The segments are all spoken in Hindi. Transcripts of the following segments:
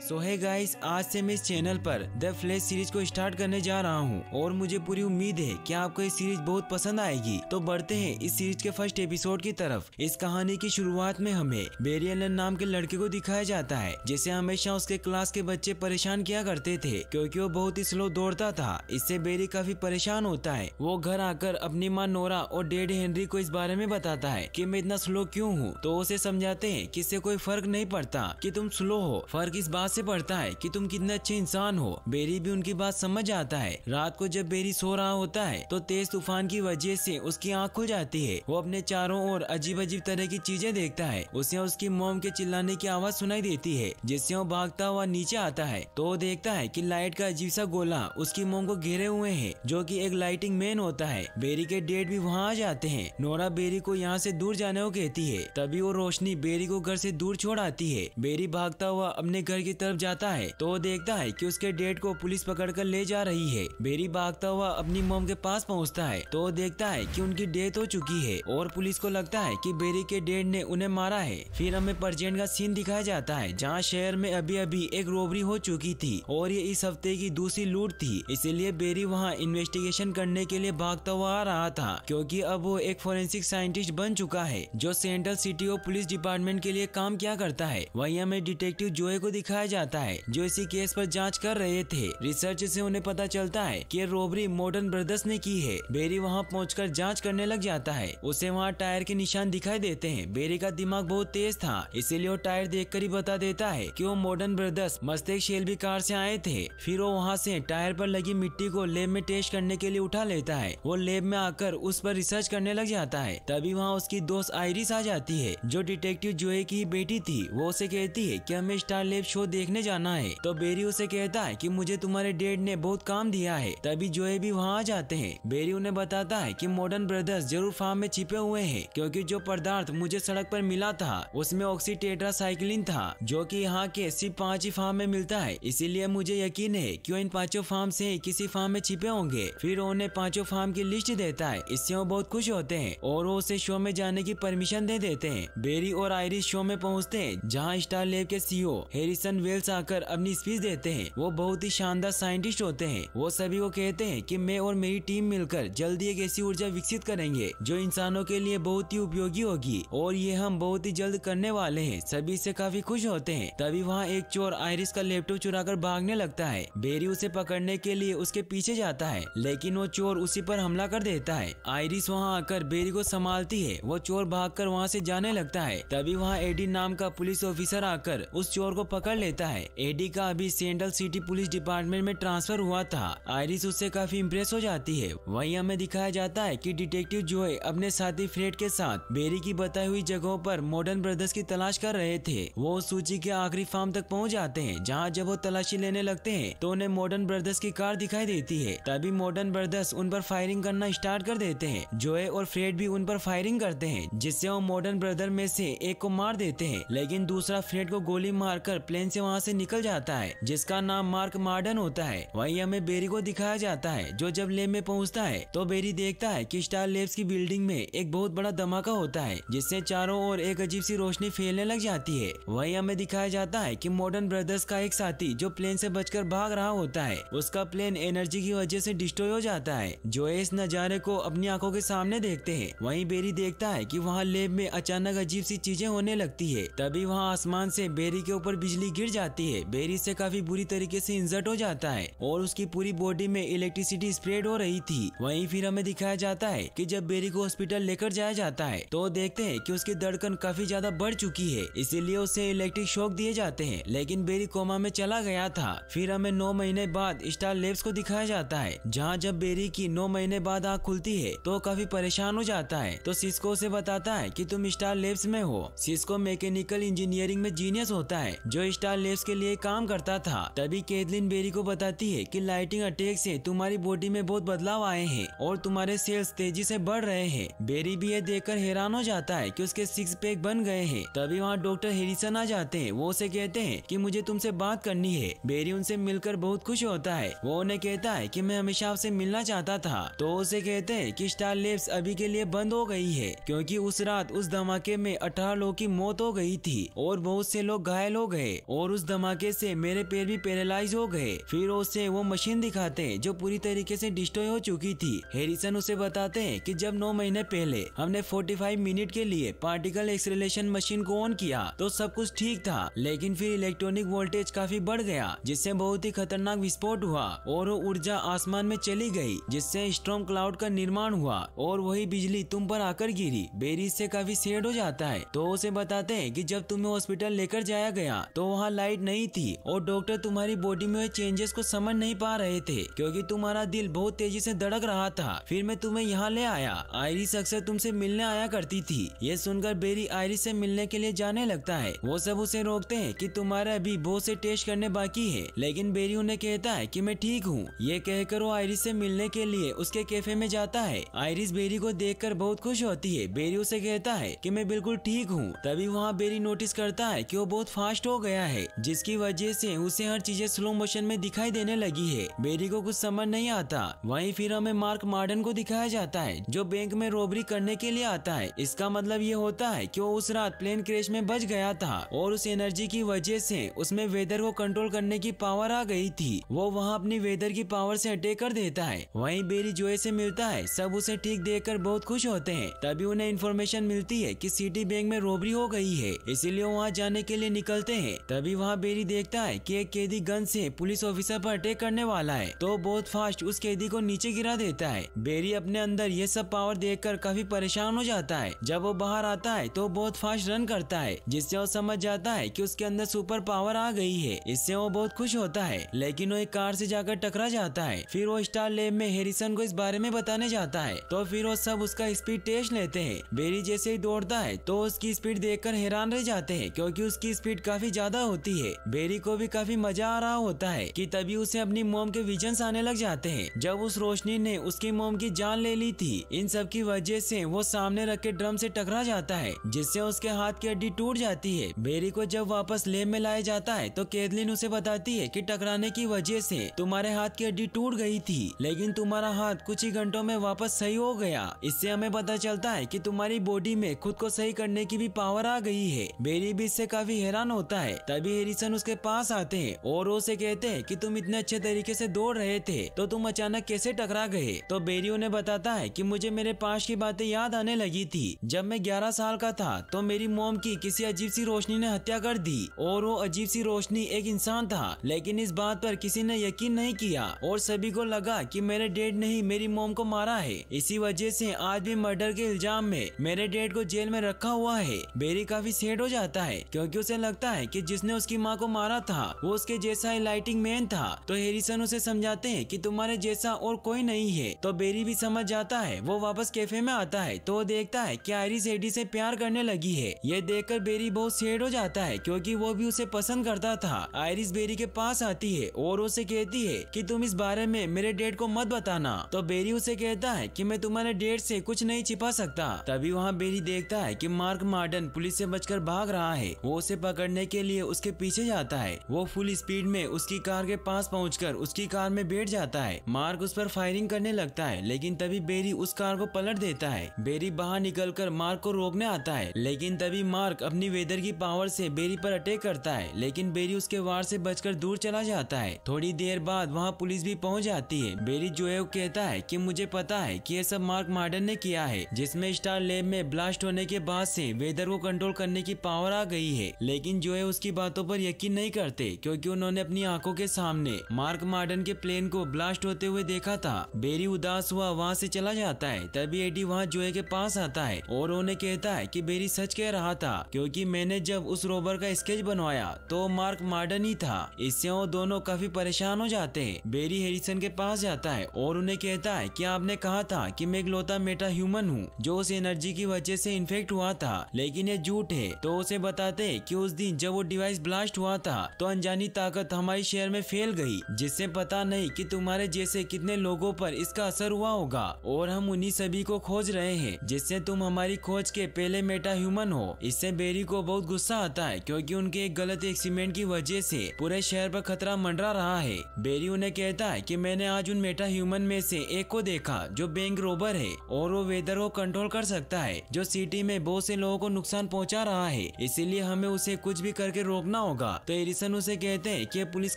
सो है गाइस, आज से मैं इस चैनल पर द फ्लैश सीरीज को स्टार्ट करने जा रहा हूँ और मुझे पूरी उम्मीद है कि आपको ये सीरीज बहुत पसंद आएगी। तो बढ़ते हैं इस सीरीज के फर्स्ट एपिसोड की तरफ। इस कहानी की शुरुआत में हमें बेरी एलन नाम के लड़के को दिखाया जाता है जिसे हमेशा उसके क्लास के बच्चे परेशान किया करते थे क्योंकि वो बहुत ही स्लो दौड़ता था। इससे बेरी काफी परेशान होता है। वो घर आकर अपनी माँ नोरा और डैडी हेनरी को इस बारे में बताता है कि मैं इतना स्लो क्यों हूँ। तो उसे समझाते हैं कि इससे कोई फर्क नहीं पड़ता कि तुम स्लो हो, फर्क इस बात से पड़ता है कि तुम कितने अच्छे इंसान हो। बेरी भी उनकी बात समझ आता है। रात को जब बेरी सो रहा होता है तो तेज तूफान की वजह से उसकी आंख खुल जाती है। वो अपने चारों ओर अजीब अजीब तरह की चीजें देखता है। उसे उसकी मॉम के चिल्लाने की आवाज सुनाई देती है जिससे वो भागता हुआ नीचे आता है तो वो देखता है कि लाइट का अजीब सा गोला उसकी मॉम को घेरे हुए है जो कि एक लाइटिंग मैन होता है। बेरी के डैड भी वहाँ आ जाते हैं। नोरा बेरी को यहाँ से दूर जाने को कहती है। तभी वो रोशनी बेरी को घर से दूर छोड़ आती है। बेरी भागता हुआ अपने घर की तरफ जाता है तो वो देखता है कि उसके डैड को पुलिस पकड़कर ले जा रही है। बेरी भागता हुआ अपनी मॉम के पास पहुंचता है तो वो देखता है कि उनकी डेथ हो चुकी है और पुलिस को लगता है कि बेरी के डैड ने उन्हें मारा है। फिर हमें प्रेजेंट का सीन दिखाया जाता है जहाँ शहर में अभी अभी एक रॉबरी हो चुकी थी और ये इस हफ्ते की दूसरी लूट थी। इसीलिए बेरी वहाँ इन्वेस्टिगेशन करने के लिए भागता हुआ आ रहा था क्योंकि अब वो एक फोरेंसिक साइंटिस्ट बन चुका है जो central city of police department के लिए काम किया करता है। वहीं हमें डिटेक्टिव जोए को दिखाया जाता है जो इसी केस पर जांच कर रहे थे। रिसर्च से उन्हें पता चलता है कि रॉबरी मॉडर्न ब्रदर्स ने की है। बेरी वहां पहुंचकर जांच करने लग जाता है। उसे वहां टायर के निशान दिखाई देते हैं। बेरी का दिमाग बहुत तेज था इसीलिए वो टायर देखकर ही बता देता है कि वो modern brothers Mastek Shelby car से आए थे। फिर वो वहाँ से टायर पर लगी मिट्टी को लैब में टेस्ट करने के लिए उठा लेता है। वो लैब में आकर उस पर रिसर्च करने लग जाता है। तभी वहाँ उसकी दोस्त आयरिस आ जाती है जो डिटेक्टिव जोए की बेटी थी। वो उसे कहती है कि हमें स्टार लैब शो देखने जाना है। तो बेरी उसे कहता है कि मुझे तुम्हारे डैड ने बहुत काम दिया है। तभी जोए भी वहाँ आ जाते हैं। बेरी उन्हें बताता है कि मॉडर्न ब्रदर्स जरूर फार्म में छिपे हुए हैं क्योंकि जो पदार्थ मुझे सड़क पर मिला था उसमें ऑक्सीटेट्रासाइक्लिन था जो कि यहाँ के सिर्फ 5 ही फार्म में मिलता है। इसीलिए मुझे यकीन है कि इन 5 फार्म से किसी फार्म में छिपे होंगे। फिर उन्हें 5 फार्म की लिस्ट देता है। इससे वो बहुत खुश होते हैं और वो उसे शो में जाने की परमिशन दे देते हैं। बेरी और आयरिस शो में पहुँचते हैं जहाँ स्टार लैब के सीईओ हैरिसन वेल्स आकर अपनी स्पीच देते हैं। वो बहुत ही शानदार साइंटिस्ट होते हैं। वो सभी को कहते हैं कि मैं और मेरी टीम मिलकर जल्दी एक ऐसी ऊर्जा विकसित करेंगे जो इंसानों के लिए बहुत ही उपयोगी होगी और ये हम बहुत ही जल्द करने वाले हैं। सभी से काफी खुश होते हैं। तभी वहाँ एक चोर आयरिस का लैपटॉप चुराकर भागने लगता है। बेरी उसे पकड़ने के लिए उसके पीछे जाता है लेकिन वो चोर उसी पर हमला कर देता है। आयरिस वहाँ आकर बेरी को संभालती है। वो चोर भागकर वहाँ से जाने लगता है। तभी वहाँ एडी नाम का पुलिस ऑफिसर आकर उस चोर को पकड़ लेता है। एडी का अभी सेंट्रल सिटी पुलिस डिपार्टमेंट में ट्रांसफर हुआ था। आयरिस उससे काफी इम्प्रेस हो जाती है। वहीं हमें दिखाया जाता है कि डिटेक्टिव जोए अपने साथी फ्रेड के साथ बेरी की बताई हुई जगहों पर मॉडर्न ब्रदर्स की तलाश कर रहे थे। वो उस सूची के आखिरी फार्म तक पहुंच जाते हैं जहां जब वो तलाशी लेने लगते हैं तो उन्हें मॉडर्न ब्रदर्स की कार दिखाई देती है। तभी मॉडर्न ब्रदर्स उन पर फायरिंग करना स्टार्ट कर देते हैं। जोए और फ्रेड भी उन पर फायरिंग करते हैं जिससे वो मॉडर्न ब्रदर में से एक को मार देते हैं लेकिन दूसरा फ्रेड को गोली मारकर प्लेन से वहाँ से निकल जाता है जिसका नाम मार्क मार्डन होता है। वहीं हमें बेरी को दिखाया जाता है जो जब लैब में पहुँचता है तो बेरी देखता है कि स्टार लैब्स की बिल्डिंग में एक बहुत बड़ा धमाका होता है जिससे चारों ओर एक अजीब सी रोशनी फैलने लग जाती है। वहीं हमें दिखाया जाता है कि मॉडर्न ब्रदर्स का एक साथी जो प्लेन से बचकर भाग रहा होता है उसका प्लेन एनर्जी की वजह से डिस्ट्रॉय हो जाता है। जो इस नजारे को अपनी आंखों के सामने देखते हैं। वहीं बेरी देखता है कि वहाँ लैब में अचानक अजीब सी चीजें होने लगती है। तभी वहाँ आसमान से बेरी के ऊपर बिजली गिर जाती है। बेरी से काफी बुरी तरीके से इंजर्ड हो जाता है और उसकी पूरी बॉडी में इलेक्ट्रिसिटी स्प्रेड हो रही थी। वहीं फिर हमें दिखाया जाता है कि जब बेरी को हॉस्पिटल लेकर जाया जाता है तो देखते हैं कि उसकी धड़कन काफी ज्यादा बढ़ चुकी है इसीलिए उसे इलेक्ट्रिक शॉक दिए जाते हैं लेकिन बेरी कोमा में चला गया था। फिर हमें 9 महीने बाद स्टार लैब्स को दिखाया जाता है जहाँ जब बेरी की 9 महीने बाद आँख खुलती है तो काफी परेशान हो जाता है। तो सिस्को उसे बताता है कि तुम स्टार लैब्स में हो। सिस्को मैकेनिकल इंजीनियरिंग में जीनियस होता है जो स्टार लैब्स के लिए काम करता था। तभी कैथलीन बेरी को बताती है कि लाइटिंग अटैक से तुम्हारी बॉडी में बहुत बदलाव आए हैं और तुम्हारे सेल्स तेजी से बढ़ रहे हैं। बेरी भी ये देखकर हैरान हो जाता है कि उसके 6 पैक बन गए हैं। तभी वहाँ डॉक्टर हैरिसन आ जाते हैं। वो उसे कहते हैं कि मुझे तुमसे बात करनी है। बेरी उनसे मिलकर बहुत खुश होता है। वो उन्हें कहता है कि मैं हमेशा आपसे मिलना चाहता था। तो उसे कहते हैं कि स्टार लैब्स अभी के लिए बंद हो गई है क्योंकि उस रात उस धमाके में 18 लोगों की मौत हो गई थी और बहुत से लोग घायल हो गए और और उस धमाके से मेरे पैर भी पैरालाइज हो गए। फिर उसे वो मशीन दिखाते हैं जो पूरी तरीके से डिस्ट्रॉय हो चुकी थी। हैरिसन उसे बताते हैं कि जब 9 महीने पहले हमने 45 मिनट के लिए पार्टिकल एक्सेलरेशन मशीन को ऑन किया तो सब कुछ ठीक था, लेकिन फिर इलेक्ट्रॉनिक वोल्टेज काफी बढ़ गया जिससे बहुत ही खतरनाक विस्फोट हुआ और वो ऊर्जा आसमान में चली गई जिससे स्टॉर्म क्लाउड का निर्माण हुआ और वही बिजली तुम पर आकर गिरी। बेरी इससे काफी सैड हो जाता है तो उसे बताते हैं कि जब तुम्हें हॉस्पिटल लेकर जाया गया तो वहाँ लाइट नहीं थी और डॉक्टर तुम्हारी बॉडी में चेंजेस को समझ नहीं पा रहे थे क्योंकि तुम्हारा दिल बहुत तेजी से धड़क रहा था। फिर मैं तुम्हें यहाँ ले आया। आयरिस अक्सर तुमसे मिलने आया करती थी। ये सुनकर बेरी आयरिस से मिलने के लिए जाने लगता है। वो सब उसे रोकते हैं कि तुम्हारा अभी बहुत से टेस्ट करने बाकी है, लेकिन बेरी उन्हें कहता है कि मैं ठीक हूँ। ये कहकर वो आयरिस से मिलने के लिए उसके कैफे में जाता है। आयरिस बेरी को देखकर बहुत खुश होती है। बेरी उसे कहता है कि मैं बिल्कुल ठीक हूँ। तभी वहाँ बेरी नोटिस करता है कि वो बहुत फास्ट हो गया है जिसकी वजह से उसे हर चीजें स्लो मोशन में दिखाई देने लगी है। बेरी को कुछ समझ नहीं आता। वहीं फिर हमें मार्क मार्डन को दिखाया जाता है जो बैंक में रॉबरी करने के लिए आता है। इसका मतलब ये होता है कि वो उस रात प्लेन क्रैश में बच गया था और उस एनर्जी की वजह से उसमें वेदर को कंट्रोल करने की पावर आ गई थी। वो वहाँ अपनी वेदर की पावर से अटैक कर देता है। वहीं बेरी जोए से मिलता है। सब उसे ठीक देखकर बहुत खुश होते हैं। तभी उन्हें इन्फॉर्मेशन मिलती है कि सिटी बैंक में रॉबरी हो गई है, इसीलिए वहाँ जाने के लिए निकलते हैं। तभी वहाँ बेरी देखता है कि एक कैदी गन से पुलिस ऑफिसर पर अटैक करने वाला है तो बहुत फास्ट उस कैदी को नीचे गिरा देता है। बेरी अपने अंदर ये सब पावर देखकर काफी परेशान हो जाता है। जब वो बाहर आता है तो बहुत फास्ट रन करता है जिससे वो समझ जाता है कि उसके अंदर सुपर पावर आ गई है। इससे वो बहुत खुश होता है, लेकिन वो एक कार से जाकर टकरा जाता है। फिर वो स्टार लैब में हैरिसन को इस बारे में बताने जाता है तो फिर वो सब उसका स्पीड टेस्ट लेते हैं। बेरी जैसे ही दौड़ता है तो उसकी स्पीड देखकर हैरान रह जाते हैं क्योंकि उसकी स्पीड काफी ज्यादा होती है। बेरी को भी काफी मजा आ रहा होता है कि तभी उसे अपनी मॉम के विजन्स आने लग जाते हैं जब उस रोशनी ने उसकी मॉम की जान ले ली थी। इन सब की वजह से वो सामने रखे ड्रम से टकरा जाता है जिससे उसके हाथ की हड्डी टूट जाती है। बेरी को जब वापस लैब में लाया जाता है तो कैथलीन उसे बताती है कि टकराने की वजह से तुम्हारे हाथ की हड्डी टूट गई थी, लेकिन तुम्हारा हाथ कुछ ही घंटों में वापस सही हो गया। इससे हमें पता चलता है कि तुम्हारी बॉडी में खुद को सही करने की भी पावर आ गई है। बेरी भी इससे काफी हैरान होता है। तभी हैरिसन उसके पास आते हैं और उसे कहते हैं कि तुम इतने अच्छे तरीके से दौड़ रहे थे तो तुम अचानक कैसे टकरा गए। तो बेरी उन्हें बताता है कि मुझे मेरे पास की बातें याद आने लगी थी। जब मैं 11 साल का था तो मेरी मॉम की किसी अजीब सी रोशनी ने हत्या कर दी और वो अजीब सी रोशनी एक इंसान था, लेकिन इस बात पर किसी ने यकीन नहीं किया और सभी को लगा कि मेरे डैड ने ही मेरी मॉम को मारा है। इसी वजह से आज भी मर्डर के इल्जाम में मेरे डैड को जेल में रखा हुआ है। बेरी काफी सैड हो जाता है क्योंकि उसे लगता है कि जिसने उसकी माँ को मारा था वो उसके जैसा ही लाइटिंग मैन था। तो हैरिसन उसे समझाते हैं कि तुम्हारे जैसा और कोई नहीं है। तो बेरी भी समझ जाता है। वो वापस कैफे में आता है तो वो देखता है कि आयरिस एडी से प्यार करने लगी है। ये देखकर बेरी बहुत सैड हो जाता है क्योंकि वो भी उसे पसंद करता था। आयरिस बेरी के पास आती है और उसे कहती है कि तुम इस बारे में मेरे डैड को मत बताना। तो बेरी उसे कहता है कि मैं तुम्हारे डैड से कुछ नहीं छिपा सकता। तभी वहाँ बेरी देखता है कि मार्क मार्डन पुलिस से बचकर भाग रहा है। वो उसे पकड़ने के लिए उसके पीछे जाता है। वो फुल स्पीड में उसकी कार के पास पहुंचकर उसकी कार में बैठ जाता है। मार्क उस पर फायरिंग करने लगता है, लेकिन तभी बेरी उस कार को पलट देता है। बेरी बाहर निकलकर मार्क को रोकने आता है, लेकिन तभी मार्क अपनी वेदर की पावर से बेरी पर अटैक करता है, लेकिन बेरी उसके वार से बचकर दूर चला जाता है। थोड़ी देर बाद वहाँ पुलिस भी पहुँच जाती है। बेरी जोए को कहता है कि मुझे पता है कि ये सब मार्क मार्डन ने किया है, जिसमें स्टार लैब में ब्लास्ट होने के बाद से वेदर को कंट्रोल करने की पावर आ गई है। लेकिन जोए उसकी बातों पर यकीन नहीं करते क्योंकि उन्होंने अपनी आंखों के सामने मार्क मार्डन के प्लेन को ब्लास्ट होते हुए देखा था। बेरी उदास हुआ वहाँ से चला जाता है। तभी एडी वहाँ जोए के पास आता है और उन्हें कहता है कि बेरी सच कह रहा था क्योंकि मैंने जब उस रोबर का स्केच बनवाया तो मार्क मार्डन ही था। इससे वो दोनों काफी परेशान हो जाते हैं। बेरी हैरिसन के पास जाता है और उन्हें कहता है कि आपने कहा था कि मैं इकलौता मेटा ह्यूमन हूँ जो उस एनर्जी की वजह से इन्फेक्ट हुआ था, लेकिन ये झूठ है। तो उसे बताते हैं कि उस दिन जब वो डिवाइस ब्लास्ट हुआ था तो अनजानी ताकत हमारे शहर में फैल गई, जिससे पता नहीं कि तुम्हारे जैसे कितने लोगों पर इसका असर हुआ होगा और हम उन्हीं सभी को खोज रहे हैं जिससे तुम हमारी खोज के पहले मेटा ह्यूमन हो। इससे बेरी को बहुत गुस्सा आता है क्योंकि उनके एक गलत एक्सीडेंट की वजह से पूरे शहर पर खतरा मंडरा रहा है। बेरी उन्हें कहता है कि मैंने आज उन मेटा ह्यूमन में से एक को देखा जो बैंक रोबर है और वो वेदर को कंट्रोल कर सकता है जो सिटी में बहुत से लोगों को नुकसान पहुंचा रहा है, इसीलिए हमें उसे कुछ भी करके रोकना रोकना होगा। तो एरिसन उसे कहते हैं कि पुलिस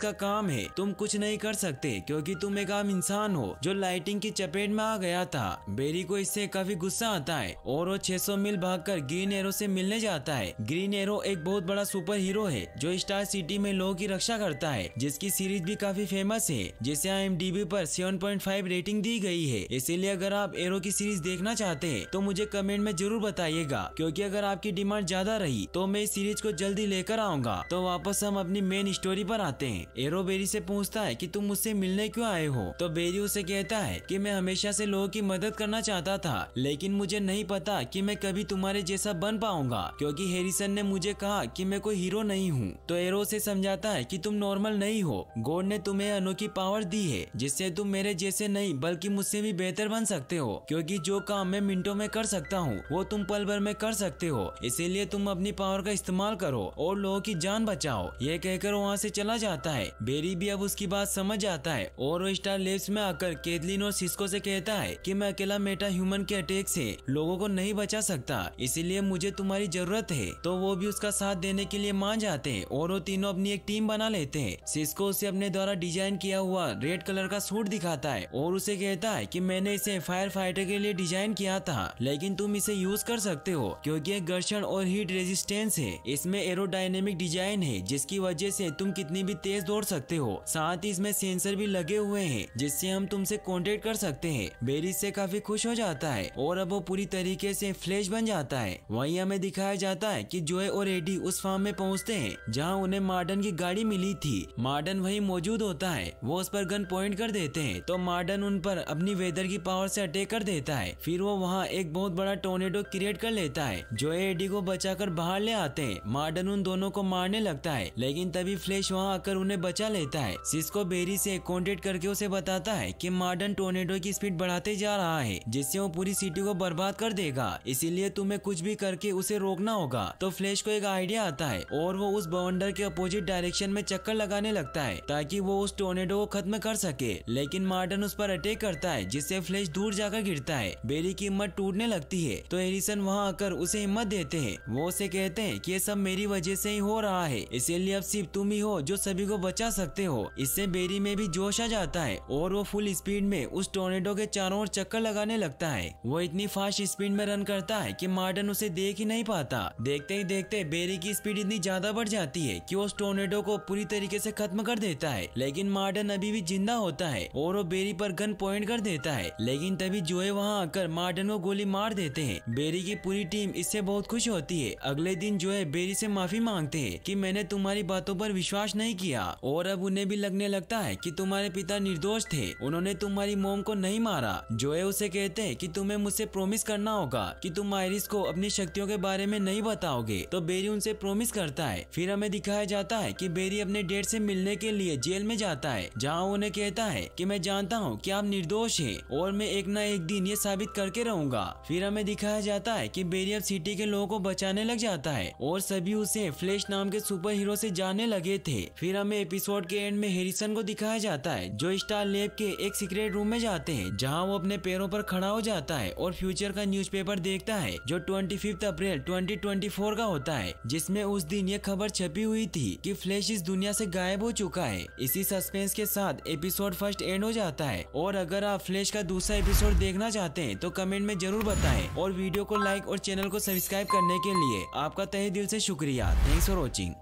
का काम है, तुम कुछ नहीं कर सकते क्योंकि तुम एक आम इंसान हो जो लाइटिंग की चपेट में आ गया था। बेरी को इससे काफी गुस्सा आता है और वो 600 मील भागकर ग्रीन एरो से मिलने जाता है। ग्रीन एरो एक बहुत बड़ा सुपर हीरो है जो स्टार सिटी में लोगों की रक्षा करता है, जिसकी सीरीज भी काफी फेमस है, जिसे IMDb पर 7.5 रेटिंग दी गई है। इसीलिए अगर आप एरो की सीरीज देखना चाहते हैं तो मुझे कमेंट में जरूर बताइएगा, क्योंकि अगर आपकी डिमांड ज्यादा रही तो मैं इस सीरीज को जल्दी लेकर आऊंगा। तो वापस हम अपनी मेन स्टोरी पर आते हैं। एरो बेरी से पूछता है कि तुम मुझसे मिलने क्यों आए हो। तो बेरी उसे कहता है कि मैं हमेशा से लोगों की मदद करना चाहता था, लेकिन मुझे नहीं पता कि मैं कभी तुम्हारे जैसा बन पाऊंगा, क्योंकि हैरिसन ने मुझे कहा कि मैं कोई हीरो नहीं हूँ। तो एरो से समझाता है कि तुम नॉर्मल नहीं हो, गॉड ने तुम्हें अनोखी पावर दी है जिससे तुम मेरे जैसे नहीं बल्कि मुझसे भी बेहतर बन सकते हो, क्योंकि जो काम मैं मिनटों में कर सकता हूँ वो तुम पल भर में कर सकते हो। इसीलिए तुम अपनी पावर का इस्तेमाल करो और लोगों की जान बचाओ। ये कहकर वहाँ से चला जाता है। बेरी भी अब उसकी बात समझ जाता है और वो स्टार लेब्स में आकर कैथलीन और सिस्को से कहता है कि मैं अकेला मेटा ह्यूमन के अटैक से लोगों को नहीं बचा सकता, इसीलिए मुझे तुम्हारी जरूरत है। तो वो भी उसका साथ देने के लिए मान जाते हैं और वो तीनों अपनी एक टीम बना लेते हैं। सिस्को उसे अपने द्वारा डिजाइन किया हुआ रेड कलर का सूट दिखाता है और उसे कहता है कि मैंने इसे फायर फाइटर के लिए डिजाइन किया था, लेकिन तुम इसे यूज कर सकते हो क्योंकि ये घर्षण और हीट रेजिस्टेंस है। इसमें एरोडायनेमिक डिजाइन है जिसकी वजह से तुम कितनी भी तेज दौड़ सकते हो। साथ ही इसमें सेंसर भी लगे हुए हैं जिससे हम तुमसे कांटेक्ट कर सकते हैं। बेरी से काफी खुश हो जाता है और अब वो पूरी तरीके से फ्लैश बन जाता है। वहीं हमें दिखाया जाता है कि जोए और एडी उस फार्म में पहुंचते हैं जहां उन्हें मार्डन की गाड़ी मिली थी। मार्डन वहीं मौजूद होता है, वो उस पर गन पॉइंट कर देते हैं तो मार्डन उन पर अपनी वेदर की पावर से अटैक कर देता है। फिर वो वहाँ एक बहुत बड़ा टोर्नेडो क्रिएट कर लेता है। जोए एडी को बचाकर बाहर ले आते हैं। मार्डन उन दोनों को मारने लगता है, लेकिन तभी फ्लैश वहाँ आकर उन्हें बचा लेता है। सिस्को बेरी से कांटेक्ट करके उसे बताता है कि मार्डन टोर्नेडो की स्पीड बढ़ाते जा रहा है जिससे वो पूरी सिटी को बर्बाद कर देगा, इसीलिए तुम्हें कुछ भी करके उसे रोकना होगा। तो फ्लैश को एक आइडिया आता है और वो उस बवंडर के अपोजिट डायरेक्शन में चक्कर लगाने लगता है ताकि वो उस टोर्नेडो को खत्म कर सके, लेकिन मार्डन उस पर अटैक करता है जिससे फ्लैश दूर जाकर गिरता है। बेरी की हिम्मत टूटने लगती है तो हैरिसन वहाँ आकर उसे हिम्मत देते हैं। वो उसे कहते हैं कि ये सब मेरी वजह से ही हो रहा है, इसीलिए अब सिर्फ तुम ही हो जो सभी को बचा सकते हो। इससे बेरी में भी जोश आ जाता है और वो फुल स्पीड में उस टोर्नेडो के चारों ओर चक्कर लगाने लगता है। वो इतनी फास्ट स्पीड में रन करता है कि मार्डन उसे देख ही नहीं पाता। देखते ही देखते बेरी की स्पीड इतनी ज्यादा बढ़ जाती है कि वो उस टोर्नेडो को पूरी तरीके से खत्म कर देता है, लेकिन मार्डन अभी भी जिंदा होता है और वो बेरी पर गन पॉइंट कर देता है। लेकिन तभी जोए वहाँ आकर मार्डन को गोली मार देते हैं। बेरी की पूरी टीम इससे बहुत खुश होती है। अगले दिन जोए बेरी से माफी मांगते हैं कि मैंने तुम्हारी बातों पर विश्वास नहीं किया और अब उन्हें भी लगने लगता है कि तुम्हारे पिता निर्दोष थे, उन्होंने तुम्हारी मॉम को नहीं मारा। जोए उसे कहते हैं कि तुम्हें मुझसे प्रॉमिस करना होगा कि तुम आयरिस को अपनी शक्तियों के बारे में नहीं बताओगे। तो बेरी उनसे प्रॉमिस करता है। फिर हमें दिखाया जाता है कि बेरी अपने डैड से मिलने के लिए जेल में जाता है, जहाँ उन्हें कहता है कि मैं जानता हूँ कि आप निर्दोष हैं और मैं एक न एक दिन ये साबित करके रहूंगा। फिर हमें दिखाया जाता है कि बेरी अब सिटी के लोगों को बचाने लग जाता है और सभी उसे फ्लैश नाम के सुपर हीरो से जानने लगे थे। फिर हमें एपिसोड के एंड में हैरिसन को दिखाया जाता है जो स्टार लैब के एक सीक्रेट रूम में जाते हैं, जहाँ वो अपने पैरों पर खड़ा हो जाता है और फ्यूचर का न्यूज़पेपर देखता है जो 25 अप्रैल 2024 का होता है, जिसमें उस दिन ये खबर छपी हुई थी कि फ्लैश इस दुनिया से गायब हो चुका है। इसी सस्पेंस के साथ एपिसोड फर्स्ट एंड हो जाता है। और अगर आप फ्लैश का दूसरा एपिसोड देखना चाहते हैं तो कमेंट में जरूर बताएं और वीडियो को लाइक और चैनल को सब्सक्राइब करने के लिए आपका तहे दिल से शुक्रिया। Thanks for watching.